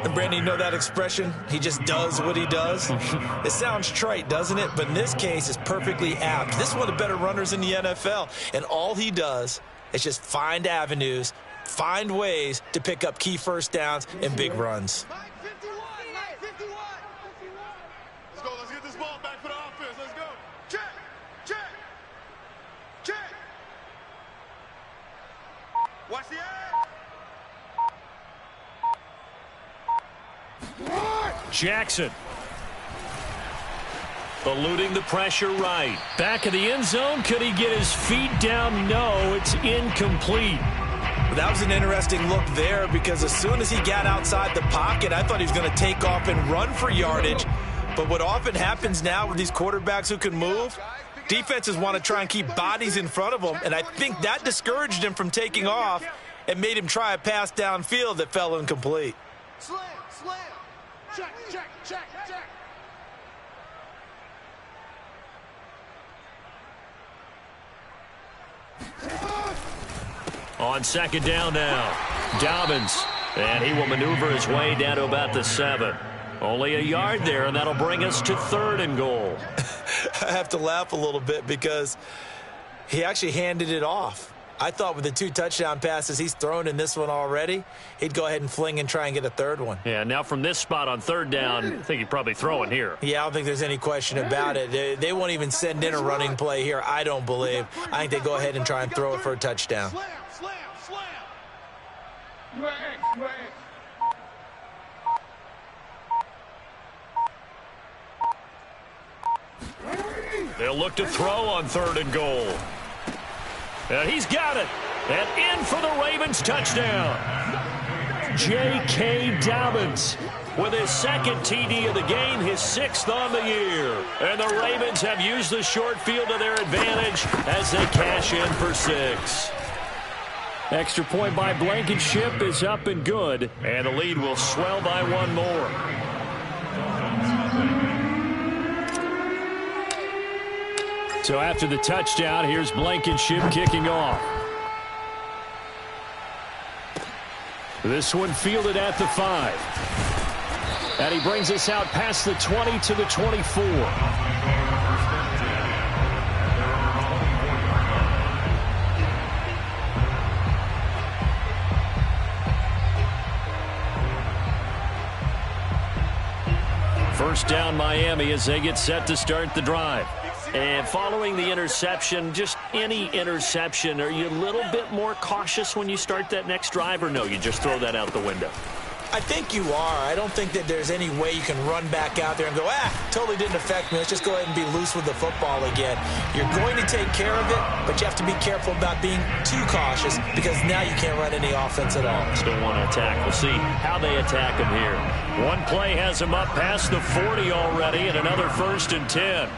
B: And Brandon, you know that expression? He just does what he does. It sounds trite, doesn't it? But in this case, it's perfectly apt. This is one of the better runners in the NFL. And all he does is just find avenues, find ways to pick up key first downs and big runs.
C: Mike 51. Let's go. Let's get this ball back for the offense. Let's go. Check. Watch the edge.
D: Jackson. Eluding the pressure right. Back of the end zone. Could he get his feet down? No, it's incomplete.
B: That was an interesting look there because as soon as he got outside the pocket, I thought he was going to take off and run for yardage. But what often happens now with these quarterbacks who can move, defenses want to try and keep bodies in front of them, and I think that discouraged him from taking off and made him try a pass downfield that fell incomplete.
C: Slam, slam. Check, check, check, check.
D: On second down now, Dobbins, and he will maneuver his way down to about the 7. Only a yard there, and that'll bring us to 3rd and goal.
B: I have to laugh a little bit because he actually handed it off. I thought with the 2 touchdown passes he's thrown in this one already, he'd go ahead and fling and try and get a 3rd one.
D: Yeah, now from this spot on 3rd down, I think he'd probably throw it here.
B: Yeah, I don't think there's any question about it. They won't even send in a running play here, I don't believe. I think they go ahead and try and throw it for a touchdown.
C: Slam, slam, slam.
D: They'll look to throw on 3rd and goal. And he's got it. And in for the Ravens touchdown. J.K. Dobbins with his 2nd TD of the game, his 6th on the year. And the Ravens have used the short field to their advantage as they cash in for 6.
E: Extra point by Blankenship is up and good.
D: And the lead will swell by 1 more.
E: So after the touchdown, here's Blankenship kicking off. This one fielded at the 5. And he brings us out past the 20 to the 24. First down Miami as they get set to start the drive.
D: And following the interception, just any interception, are you a little bit more cautious when you start that next drive, or no, you just throw that out the window?
B: I think you are. I don't think that there's any way you can run back out there and go, totally didn't affect me. Let's just go ahead and be loose with the football again. You're going to take care of it, but you have to be careful about being too cautious because now you can't run any offense at all.
D: Still want to attack. We'll see how they attack him here. One play has him up past the 40 already, and another 1st and 10.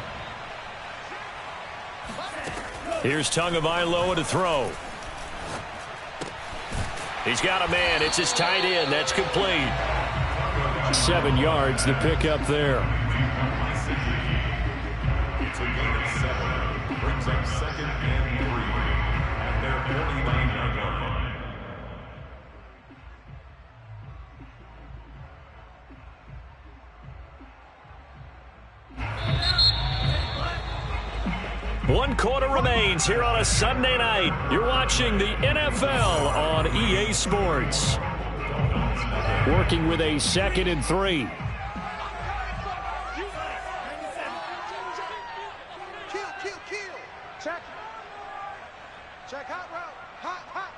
D: Here's Tagovailoa to throw. He's got a man. It's his tight end. That's complete.
E: 7 yards, the pickup there.
G: It's a gain of 7. Brings up 2nd and 3 at their 49-yard line.
D: One quarter remains here on a Sunday night. You're watching the NFL on EA Sports.
E: Working with a 2nd and 3.
C: Kill. Check. Check, hot route. Hot.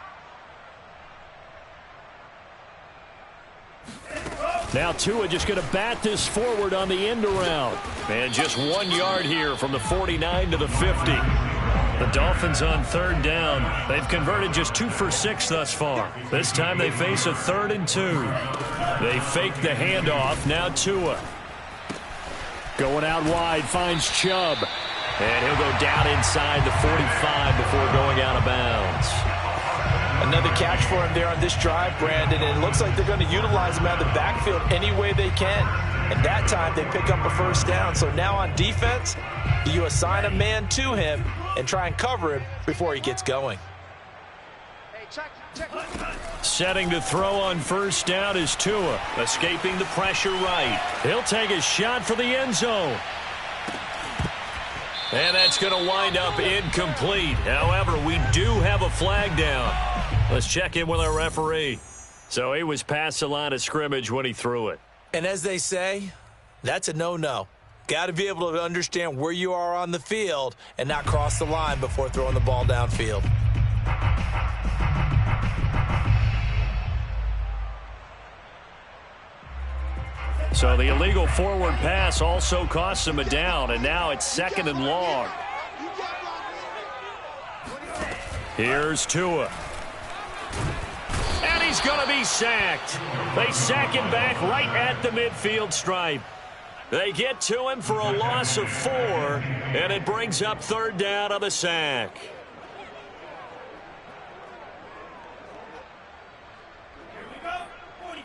E: Now Tua just going to bat this forward on the end around.
D: And just 1 yard here from the 49 to the 50. The Dolphins on 3rd down. They've converted just 2 for 6 thus far. This time they face a 3rd and 2. They fake the handoff. Now Tua.
E: Going out wide, finds Chubb.
D: And he'll go down inside the 45 before going out of bounds.
B: Another catch for him there on this drive, Brandon, and it looks like they're going to utilize him out of the backfield any way they can. And that time they pick up a 1st down. So now on defense, you assign a man to him and try and cover him before he gets going.
C: Hey, check.
D: Setting to throw on 1st down is Tua, escaping the pressure right. He'll take a shot for the end zone. And that's going to wind up incomplete. However, we do have a flag down. Let's check in with our referee. So he was past the line of scrimmage when he threw it.
B: And as they say, that's a no-no. Got to be able to understand where you are on the field and not cross the line before throwing the ball downfield.
D: So the illegal forward pass also costs him a down, and now it's 2nd and long. Here's Tua. he's going to be sacked. They sack him back right at the midfield stripe. They get to him for a loss of 4, and it brings up 3rd down on the sack.
H: Here we go. 45.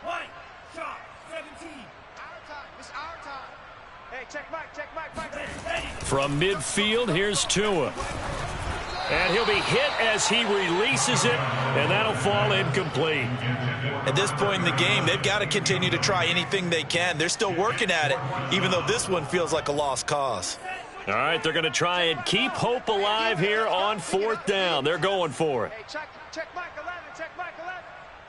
H: White. Sharp. 17.
C: Our time. It's our time. Hey, check Mike.
D: From midfield, here's Tua. And he'll be hit as he releases it, and that'll fall incomplete.
B: At this point in the game, they've got to continue to try anything they can. They're still working at it, even though this one feels like a lost cause.
D: All right, they're going to try and keep hope alive here on 4th down. They're going for it.
C: Hey, check Mike 11. Check Mike 11.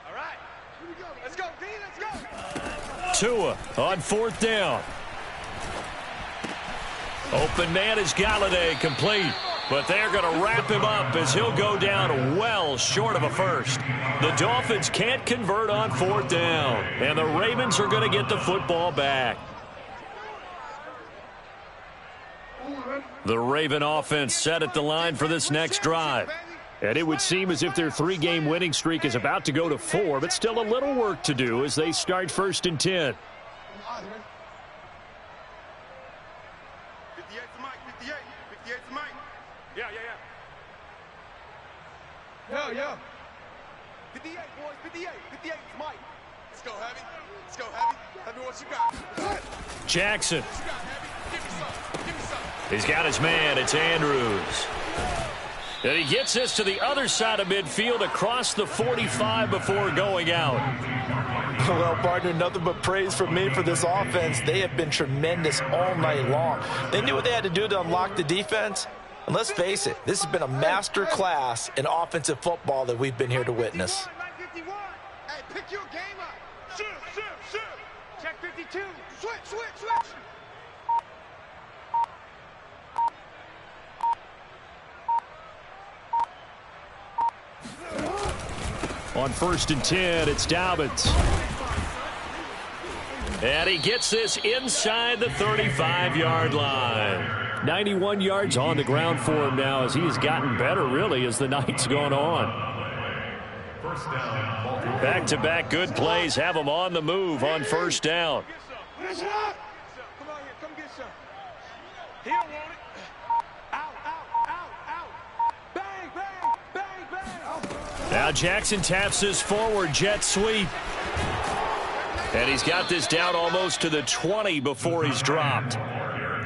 C: All right. Here we go. Let's go, D. Let's go.
D: Tua on 4th down. Open man is Galladay, complete. But they're going to wrap him up as he'll go down well short of a first. The Dolphins can't convert on 4th down, and the Ravens are going to get the football back. The Raven offense set at the line for this next drive.
E: And it would seem as if their 3-game winning streak is about to go to 4, but still a little work to do as they start 1st and 10.
C: 58 to Mike. 58. 58 to Mike. Yeah. Yeah. 58, boys. 58. 58 to Mike. Let's go, Heavy. Let's go, Heavy. Heavy, what you got?
D: Jackson.
C: What you got, Heavy? Give me some. Give me some.
D: He's got his man. It's Andrews. And he gets this to the other side of midfield across the 45 before going out.
B: Well, partner, nothing but praise from me for this offense. They have been tremendous all night long. They knew what they had to do to unlock the defense. And let's face it, this has been a master class in offensive football that we've been here to witness.
C: Hey, pick your game up. Shoot. Check 52. Switch.
E: On 1st and 10, it's Dobbins.
D: And he gets this inside the 35-yard line.
E: 91 yards on the ground for him now as he has gotten better, really, as the night's gone on.
G: First down, Baltimore.
D: Back-to-back good plays have him on the move on 1st down.
C: Come on here. Come get some. He don't want it. Out. Bang.
D: Now Jackson taps his forward jet sweep. And he's got this down almost to the 20 before he's dropped.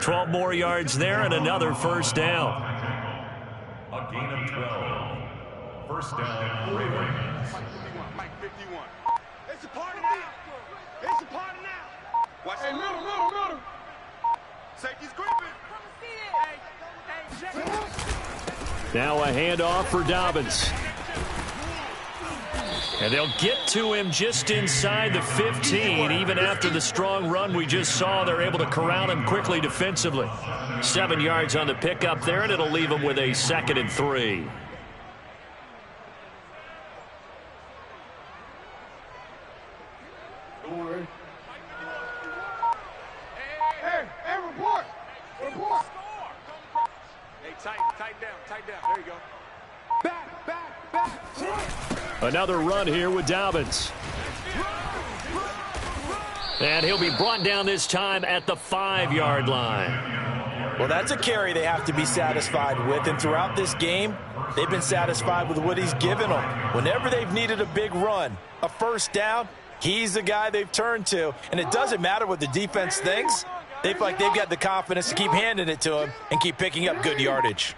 D: 12 more yards there and another 1st down.
G: A gain of 12. First down, Ravens.
C: Mike 51. It's a party now. Watch it. Middle. Safety's gripping. Hey,
E: Now a handoff for Dobbins.
D: And they'll get to him just inside the 15. Even after the strong run we just saw, they're able to corral him quickly defensively. 7 yards on the pickup there, and it'll leave him with a 2nd and 3.
C: Hey, report. Hey, tighten down. There you go. Back.
E: Another run here with Dobbins.
D: And he'll be brought down this time at the 5-yard line.
B: Well, that's a carry they have to be satisfied with, and throughout this game, they've been satisfied with what he's given them. Whenever they've needed a big run, a 1st down, he's the guy they've turned to, and it doesn't matter what the defense thinks. They feel like they've got the confidence to keep handing it to him and keep picking up good yardage.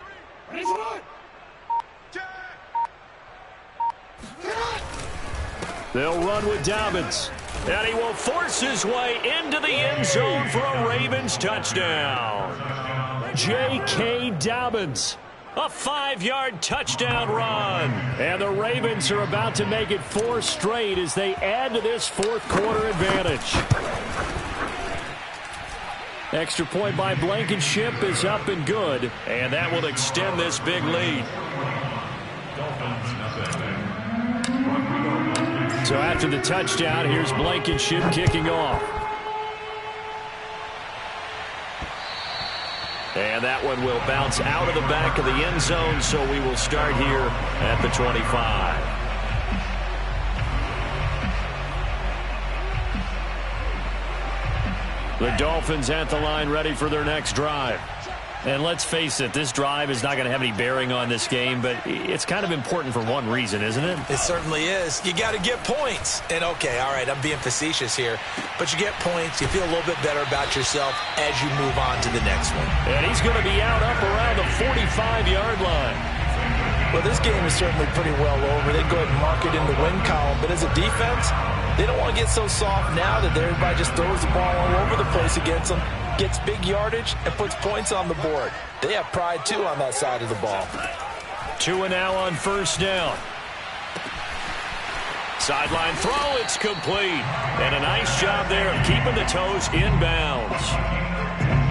E: They'll run with Dobbins.
D: And he will force his way into the end zone for a Ravens touchdown.
E: J.K. Dobbins.
D: A 5-yard touchdown run.
E: And the Ravens are about to make it 4 straight as they add to this 4th quarter advantage. Extra point by Blankenship is up and good.
D: And that will extend this big lead.
G: Dolphins, nothing.
E: So after the touchdown, here's Blankenship kicking off.
D: And that one will bounce out of the back of the end zone, so we will start here at the 25. The Dolphins at the line ready for their next drive. And let's face it, this drive is not going to have any bearing on this game, but it's kind of important for one reason, isn't it?
B: It certainly is. You got to get points. And, okay, all right, I'm being facetious here, but you get points. You feel a little bit better about yourself as you move on to the next one.
D: And he's going to be out up around the 45-yard line.
B: Well, this game is certainly pretty well over. They go ahead and mark it in the win column. But as a defense, they don't want to get so soft now that everybody just throws the ball all over the place against them, gets big yardage, and puts points on the board. They have pride, too, on that side of the ball.
D: 2 and now on first down. Sideline throw, it's complete. And a nice job there of keeping the toes inbounds.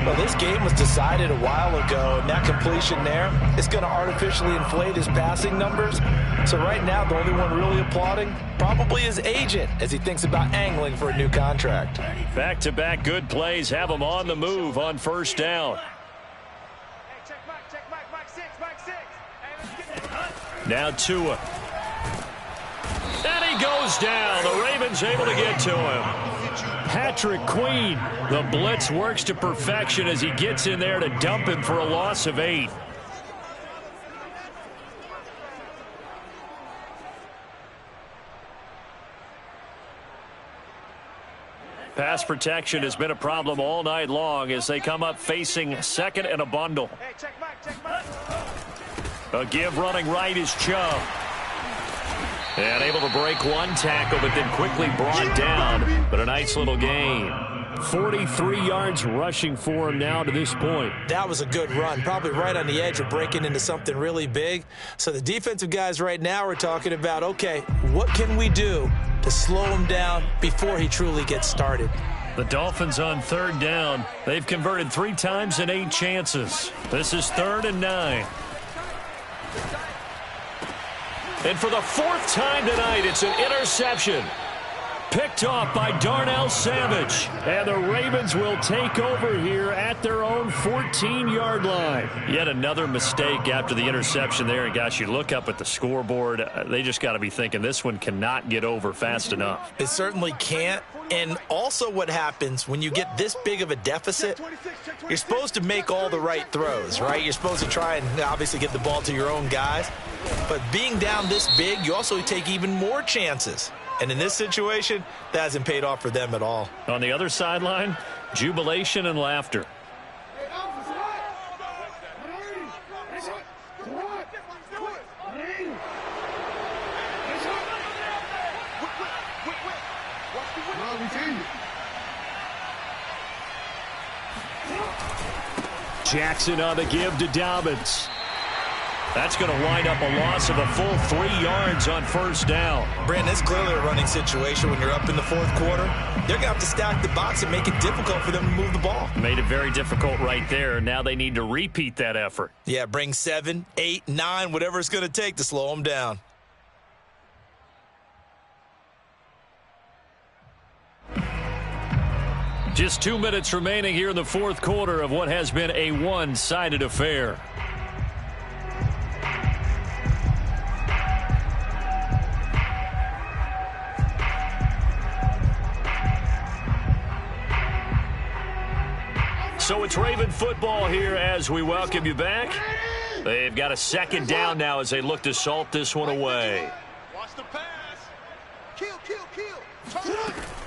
B: Well, this game was decided a while ago, and that completion there is going to artificially inflate his passing numbers. So right now, the only one really applauding probably his agent as he thinks about angling for a new contract.
D: Back-to-back good plays have him on the move on first down. Now Tua. And he goes down. The Ravens able to get to him. Patrick Queen. The blitz works to perfection as he gets in there to dump him for a loss of 8. Pass protection has been a problem all night long as they come up facing second and a bundle. A give running right is Chubb. And able to break one tackle, but then quickly brought down. But a nice little gain. 43 yards rushing for him now to this point.
B: That was a good run, probably right on the edge of breaking into something really big. So the defensive guys right now are talking about, okay, what can we do to slow him down before he truly gets started?
D: The Dolphins on third down. They've converted 3 times in 8 chances. This is 3rd and 9. And for the 4th time tonight, it's an interception. Picked off by Darnell Savage. And the Ravens will take over here at their own 14-yard line. Yet another mistake after the interception there. And, gosh, you look up at the scoreboard. They just got to be thinking this one cannot get over fast enough.
B: It certainly can't. And also what happens when you get this big of a deficit, you're supposed to make all the right throws, right? You're supposed to try and obviously get the ball to your own guys. But being down this big, you also take even more chances. And in this situation, that hasn't paid off for them at all.
D: On the other sideline, jubilation and laughter. Jackson on the give to Dobbins. That's going to wind up a loss of a full 3 yards on first down.
B: Brandon, it's clearly a running situation when you're up in the 4th quarter. They're going to have to stack the box and make it difficult for them to move the ball.
D: Made it very difficult right there. Now they need to repeat that effort.
B: Yeah, bring 7, 8, 9, whatever it's going to take to slow them down.
D: Just 2 minutes remaining here in the 4th quarter of what has been a one-sided affair. So it's Raven football here as we welcome you back. They've got a 2nd down now as they look to salt this one away.
C: Watch the pass. Kill.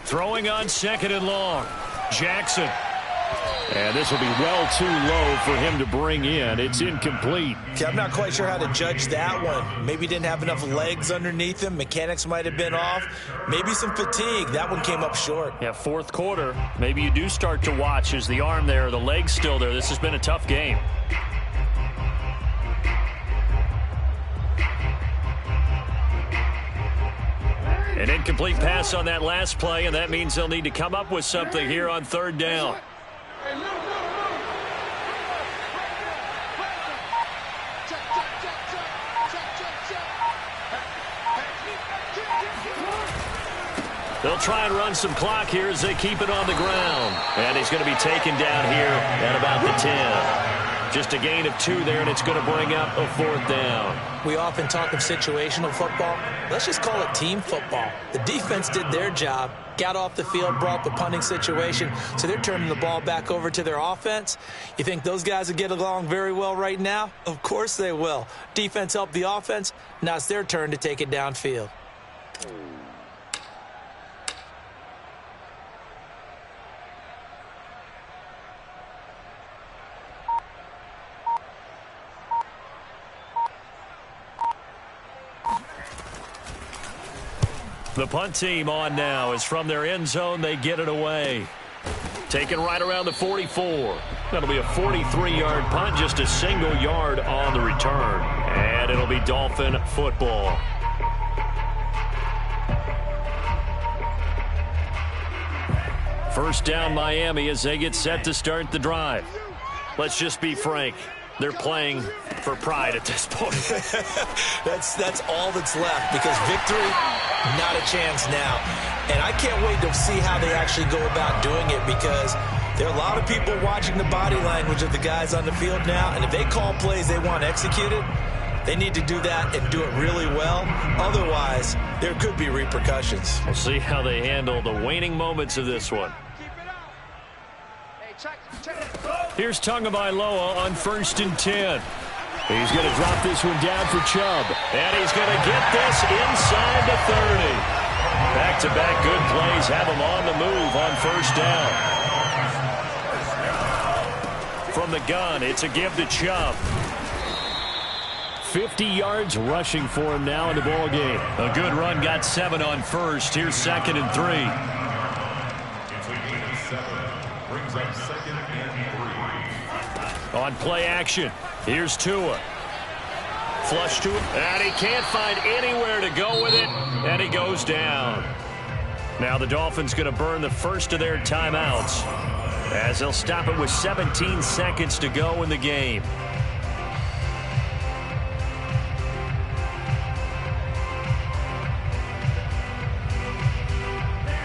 D: Throwing on 2nd and long. Jackson. And this will be well too low for him to bring in. It's incomplete.
B: Okay, I'm not quite sure how to judge that one. Maybe he didn't have enough legs underneath him. Mechanics might have been off. Maybe some fatigue. That one came up short.
D: Yeah, 4th quarter. Maybe you do start to watch. Is the arm there, the leg's still there? This has been a tough game. An incomplete pass on that last play, and that means they'll need to come up with something here on 3rd down. They'll try and run some clock here as they keep it on the ground. And he's going to be taken down here at about the 10. Just a gain of 2 there, and it's going to bring up a 4th down.
B: We often talk of situational football. Let's just call it team football. The defense did their job, got off the field, brought the punting situation, so they're turning the ball back over to their offense. You think those guys will get along very well right now? Of course they will. Defense helped the offense. Now it's their turn to take it downfield.
D: The punt team on now is from their end zone. They get it away. Taken right around the 44. That'll be a 43-yard punt, just a single yard on the return. And it'll be Dolphin football. First down Miami as they get set to start the drive. Let's just be frank. They're playing for pride at this point.
B: That's all that's left, because victory, not a chance now. And I can't wait to see how they actually go about doing it, because there are a lot of people watching the body language of the guys on the field now, and if they call plays they want executed, they need to do that and do it really well. Otherwise, there could be repercussions.
D: We'll see how they handle the waning moments of this one. Here's Tagovailoa on 1st and 10. He's going to drop this one down for Chubb. And he's going to get this inside the 30. Back-to-back good plays have him on the move on 1st down. From the gun, it's a give to Chubb. 50 yards rushing for him now in the ball game. A good run, got 7 on 1st. Here's 2nd and 3.
G: It's a gain of 7. Brings up 2nd and 3.
D: On play action, here's Tua. Flush to it, and he can't find anywhere to go with it, and he goes down. Now the Dolphins going to burn the first of their timeouts, as they'll stop it with 17 seconds to go in the game.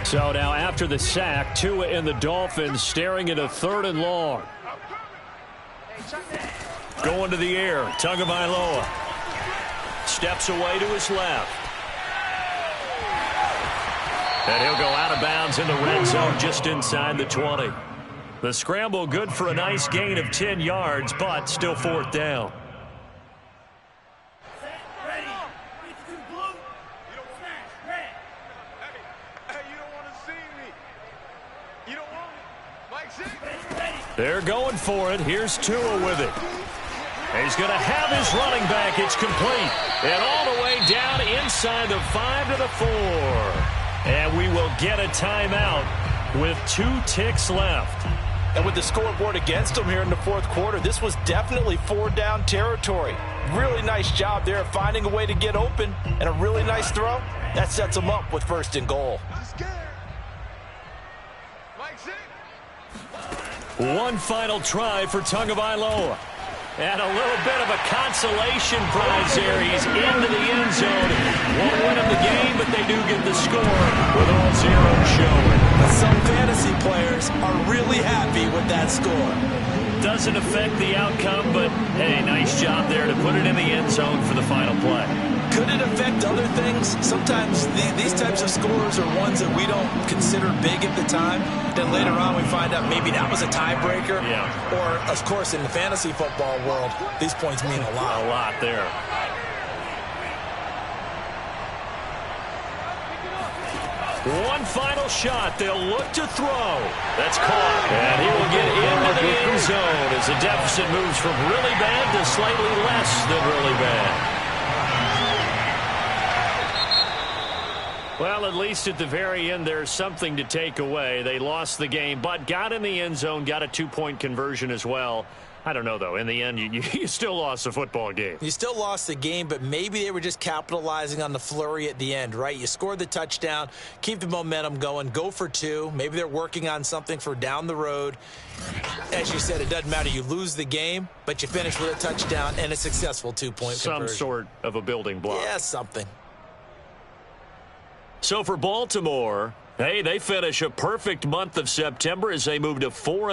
D: So now after the sack, Tua and the Dolphins staring at a 3rd and long. Going to the air, Tagovailoa. Steps away to his left. And he'll go out of bounds in the red zone just inside the 20. The scramble good for a nice gain of 10 yards, but still 4th down. They're going for it. Here's Tua with it. He's going to have his running back. It's complete. And all the way down inside the 5 to the 4. And we will get a timeout with 2 ticks left.
B: And with the scoreboard against them here in the 4th quarter, this was definitely 4-down territory. Really nice job there of finding a way to get open, and a really nice throw. That sets them up with 1st and goal.
D: One final try for Tagovailoa. And a little bit of a consolation prize there. He's into the end zone. Won't win him the game, but they do get the score with all zeros showing.
B: Some fantasy players are really happy with that score.
D: Doesn't affect the outcome, but hey, nice job there to put it in the end zone for the final play.
B: Could it affect other things? Sometimes these types of scores are ones that we don't consider big at the time. Then later on we find out maybe that was a tiebreaker.
D: Yeah.
B: Or, of course, in the fantasy football world, these points mean a lot.
D: A lot there. One final shot. They'll look to throw. That's caught. And he will get into the end zone as the deficit moves from really bad to slightly less than really bad. Well, at least at the very end, there's something to take away. They lost the game, but got in the end zone, got a 2-point conversion as well. I don't know, though. In the end, you still lost the football game.
B: You still lost the game, but maybe they were just capitalizing on the flurry at the end, right? You scored the touchdown, keep the momentum going, go for 2. Maybe they're working on something for down the road. As you said, it doesn't matter. You lose the game, but you finish with a touchdown and a successful 2-point conversion.
D: Some sort of a building block.
B: Yeah, something.
D: So for Baltimore, hey, they finish a perfect month of September as they move to 4-0.